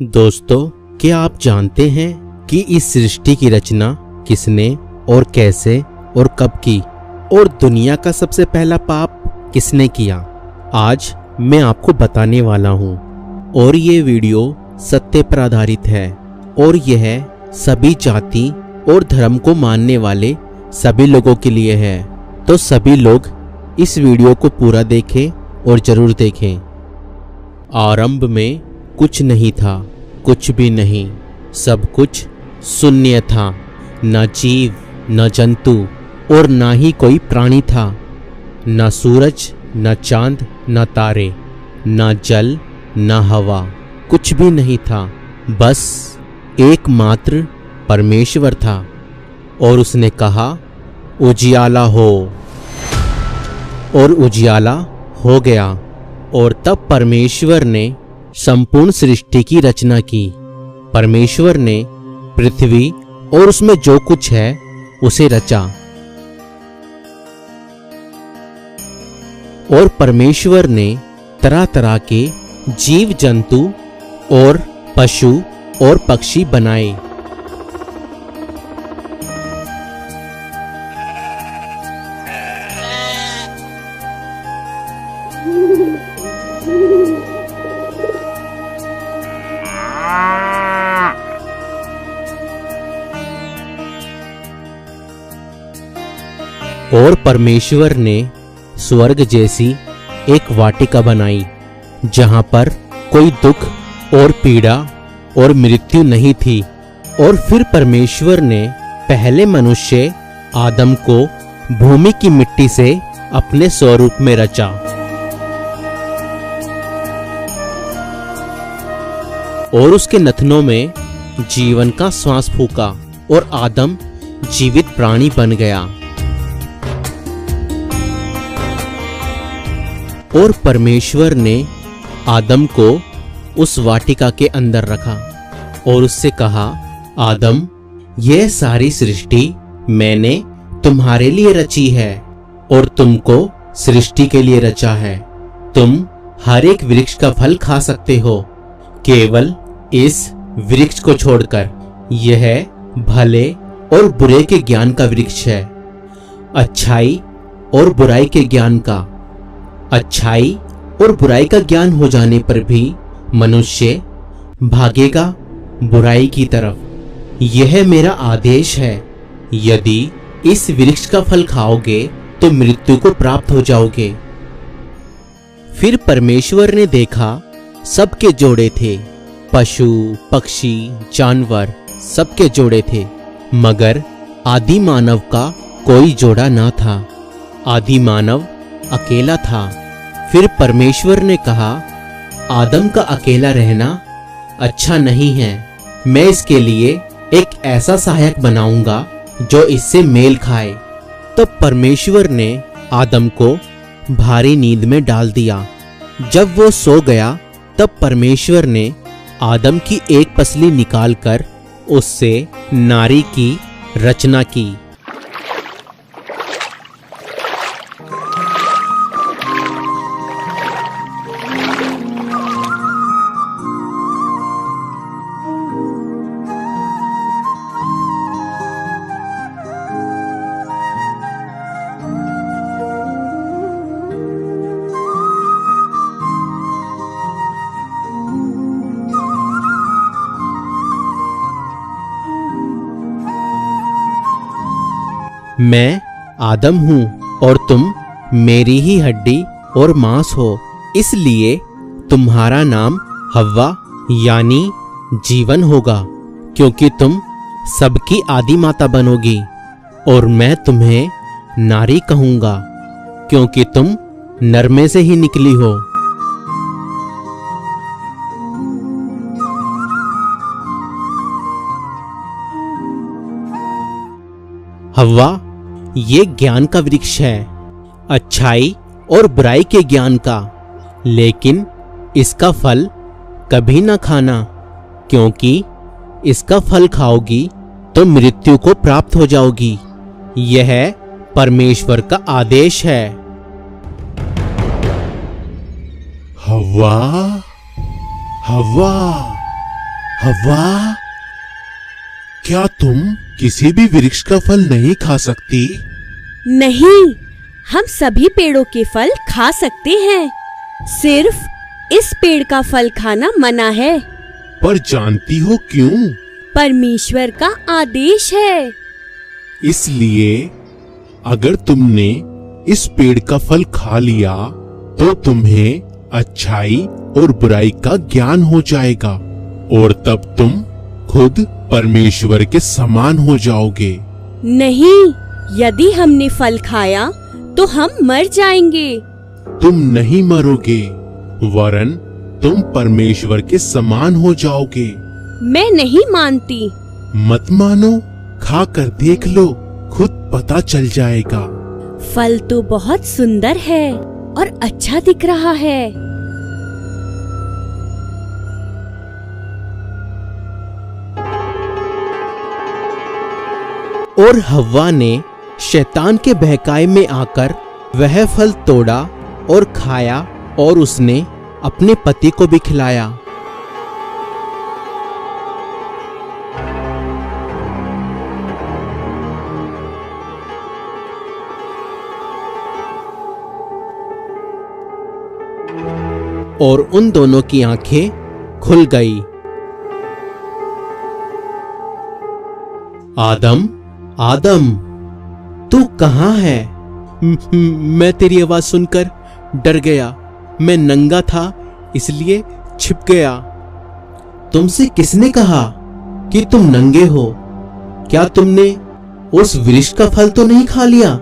दोस्तों, क्या आप जानते हैं कि इस सृष्टि की रचना किसने और कैसे और कब की, और दुनिया का सबसे पहला पाप किसने किया? आज मैं आपको बताने वाला हूँ। और ये वीडियो सत्य पर आधारित है और यह सभी जाति और धर्म को मानने वाले सभी लोगों के लिए है। तो सभी लोग इस वीडियो को पूरा देखें और जरूर देखें। आरंभ में कुछ नहीं था, कुछ भी नहीं, सब कुछ शून्य था। न जीव, न जंतु और न ही कोई प्राणी था। न सूरज, न चांद, न तारे, न जल, न हवा, कुछ भी नहीं था। बस एकमात्र परमेश्वर था। और उसने कहा, उजियाला हो। और उजियाला हो गया। और तब परमेश्वर ने संपूर्ण सृष्टि की रचना की। परमेश्वर ने पृथ्वी और उसमें जो कुछ है उसे रचा। और परमेश्वर ने तरह तरह के जीव जंतु और पशु और पक्षी बनाए। और परमेश्वर ने स्वर्ग जैसी एक वाटिका बनाई, जहां पर कोई दुख और पीड़ा और मृत्यु नहीं थी। और फिर परमेश्वर ने पहले मनुष्य आदम को भूमि की मिट्टी से अपने स्वरूप में रचा। और उसके नथनों में जीवन का श्वास फूंका और आदम जीवित प्राणी बन गया। और परमेश्वर ने आदम को उस वाटिका के अंदर रखा और उससे कहा, आदम, यह सारी सृष्टि मैंने तुम्हारे लिए रची है और तुमको सृष्टि के लिए रचा है। तुम हर एक वृक्ष का फल खा सकते हो, केवल इस वृक्ष को छोड़कर। यह भले और बुरे के ज्ञान का वृक्ष है, अच्छाई और बुराई के ज्ञान का। अच्छाई और बुराई का ज्ञान हो जाने पर भी मनुष्य भागेगा बुराई की तरफ। यह मेरा आदेश है, यदि इस वृक्ष का फल खाओगे तो मृत्यु को प्राप्त हो जाओगे। फिर परमेश्वर ने देखा, सबके जोड़े थे, पशु पक्षी जानवर सबके जोड़े थे, मगर आदि मानव का कोई जोड़ा ना था। आदि मानव अकेला था। फिर परमेश्वर ने कहा, आदम का अकेला रहना अच्छा नहीं है। मैं इसके लिए एक ऐसा सहायक बनाऊंगा जो इससे मेल खाए। तब परमेश्वर ने आदम को भारी नींद में डाल दिया। जब वो सो गया तब परमेश्वर ने आदम की एक पसली निकालकर उससे नारी की रचना की। मैं आदम हूँ और तुम मेरी ही हड्डी और मांस हो, इसलिए तुम्हारा नाम हव्वा यानी जीवन होगा, क्योंकि तुम सबकी आदि माता बनोगी। और मैं तुम्हें नारी कहूँगा, क्योंकि तुम नर में से ही निकली हो। हव्वा ये ज्ञान का वृक्ष है, अच्छाई और बुराई के ज्ञान का, लेकिन इसका फल कभी ना खाना, क्योंकि इसका फल खाओगी तो मृत्यु को प्राप्त हो जाओगी। यह परमेश्वर का आदेश है। हव्वा, हव्वा, हव्वा, क्या तुम किसी भी वृक्ष का फल नहीं खा सकती? नहीं, हम सभी पेड़ों के फल खा सकते हैं। सिर्फ इस पेड़ का फल खाना मना है। पर जानती हो क्यों? परमेश्वर का आदेश है। इसलिए अगर तुमने इस पेड़ का फल खा लिया तो तुम्हें अच्छाई और बुराई का ज्ञान हो जाएगा और तब तुम खुद परमेश्वर के समान हो जाओगे। नहीं, यदि हमने फल खाया तो हम मर जाएंगे। तुम नहीं मरोगे, वरन तुम परमेश्वर के समान हो जाओगे। मैं नहीं मानती। मत मानो, खा कर देख लो, खुद पता चल जाएगा। फल तो बहुत सुंदर है और अच्छा दिख रहा है। और हव्वा ने शैतान के बहकावे में आकर वह फल तोड़ा और खाया और उसने अपने पति को भी खिलाया। और उन दोनों की आंखें खुल गई। आदम, आदम, तू कहाँ है? मैं तेरी आवाज सुनकर डर गया। मैं नंगा था इसलिए छिप गया। तुमसे किसने कहा कि तुम नंगे हो? क्या तुमने उस वृक्ष का फल तो नहीं खा लिया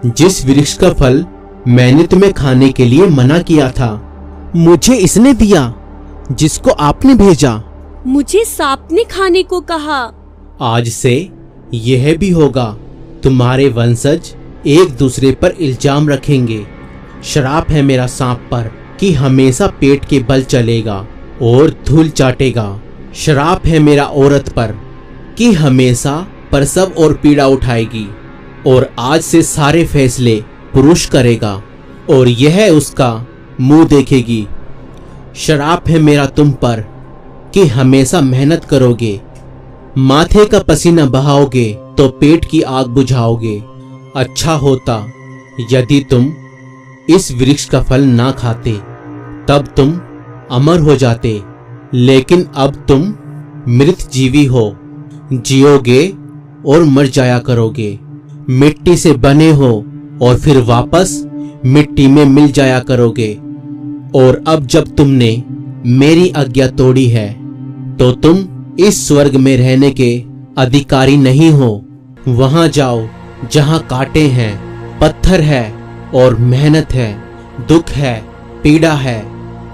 जिस वृक्ष का फल मैंने तुम्हें खाने के लिए मना किया था? मुझे इसने दिया जिसको आपने भेजा। मुझे सांप ने खाने को कहा। आज से यह भी होगा, तुम्हारे वंशज एक दूसरे पर इल्जाम रखेंगे। श्राप है मेरा सांप पर कि हमेशा पेट के बल चलेगा और धूल चाटेगा। श्राप है मेरा औरत पर कि हमेशा प्रसव और पीड़ा उठाएगी। और आज से सारे फैसले पुरुष करेगा और यह उसका मुंह देखेगी। श्राप है मेरा तुम पर कि हमेशा मेहनत करोगे, माथे का पसीना बहाओगे तो पेट की आग बुझाओगे। अच्छा होता यदि तुम इस वृक्ष का फल ना खाते, तब तुम अमर हो जाते। लेकिन अब तुम मृत जीवी हो, जियोगे और मर जाया करोगे। मिट्टी से बने हो और फिर वापस मिट्टी में मिल जाया करोगे। और अब जब तुमने मेरी आज्ञा तोड़ी है तो तुम इस स्वर्ग में रहने के अधिकारी नहीं हो। वहां जाओ जहां कांटे हैं, पत्थर है और मेहनत है, दुख है, पीड़ा है।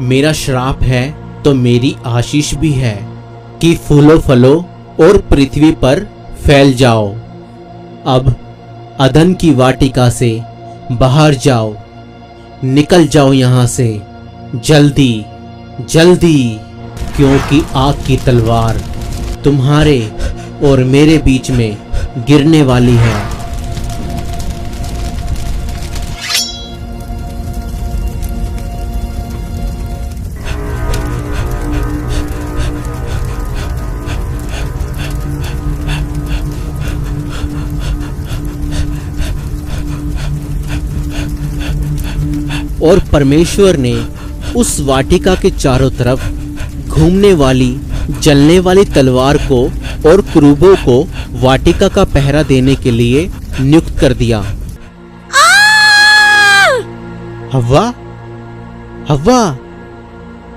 मेरा श्राप है तो मेरी आशीष भी है कि फूलो फलो और पृथ्वी पर फैल जाओ। अब अदन की वाटिका से बाहर जाओ, निकल जाओ यहां से जल्दी जल्दी, क्योंकि आग की तलवार तुम्हारे और मेरे बीच में गिरने वाली है। और परमेश्वर ने उस वाटिका के चारों तरफ घूमने वाली जलने वाली तलवार को और क्रूबों को वाटिका का पहरा देने के लिए नियुक्त कर दिया। हव्वा, हव्वा,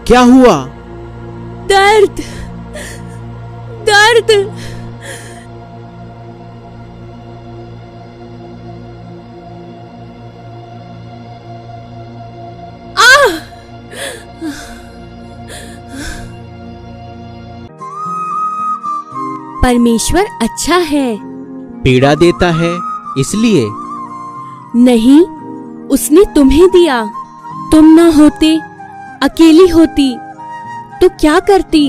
क्या हुआ? दर्द, दर्द। परमेश्वर अच्छा है। पीड़ा देता है इसलिए? नहीं, उसने तुम्हें दिया। तुम ना होते, अकेली होती तो क्या करती?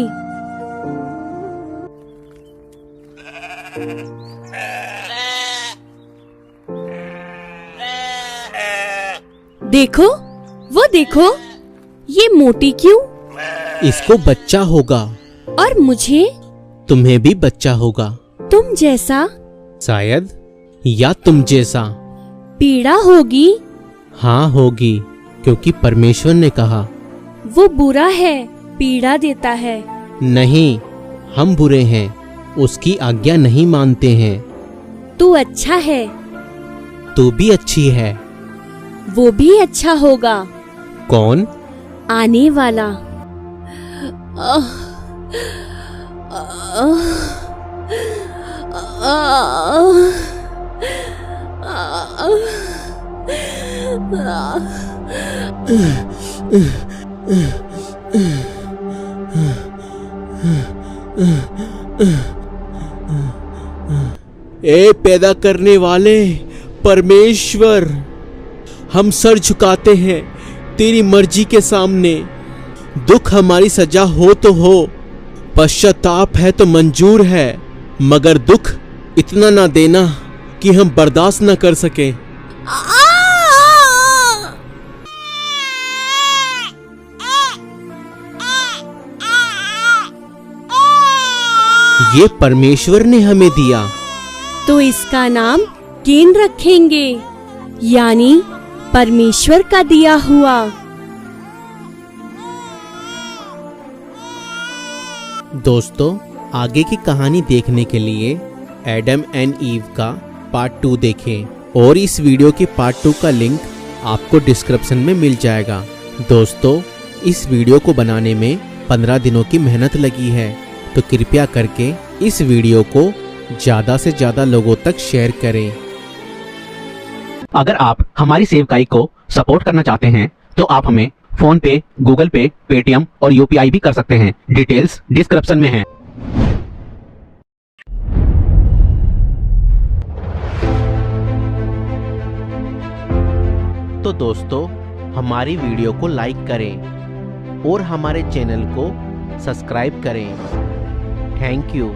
देखो, वो देखो, ये मोटी क्यों? इसको बच्चा होगा और मुझे तुम्हें भी बच्चा होगा, तुम जैसा शायद, या तुम जैसा। पीड़ा होगी। हाँ होगी, क्योंकि परमेश्वर ने कहा। वो बुरा है, पीड़ा देता है। नहीं, हम बुरे हैं, उसकी आज्ञा नहीं मानते हैं। तू अच्छा है, तू भी अच्छी है। वो भी अच्छा होगा, कौन? आने वाला। ए पैदा करने वाले परमेश्वर, हम सर झुकाते हैं तेरी मर्जी के सामने। दुख हमारी सजा हो तो हो, पश्चाताप है तो मंजूर है, मगर दुख इतना ना देना कि हम बर्दाश्त न कर सके। ये परमेश्वर ने हमें दिया, तो इसका नाम केन रखेंगे, यानी परमेश्वर का दिया हुआ। दोस्तों, आगे की कहानी देखने के लिए एडम एंड ईव का पार्ट 2 देखें और इस वीडियो के पार्ट 2 का लिंक आपको डिस्क्रिप्शन में मिल जाएगा। दोस्तों, इस वीडियो को बनाने में 15 दिनों की मेहनत लगी है, तो कृपया करके इस वीडियो को ज़्यादा से ज़्यादा लोगों तक शेयर करें। अगर आप हमारी सेवकाई को सपोर्ट करना चाहते हैं तो आप हमें फोन पे, गूगल पे, पेटीएम और यूपीआई भी कर सकते हैं। डिटेल्स डिस्क्रिप्शन में है। तो दोस्तों, हमारी वीडियो को लाइक करें और हमारे चैनल को सब्सक्राइब करें। Thank you.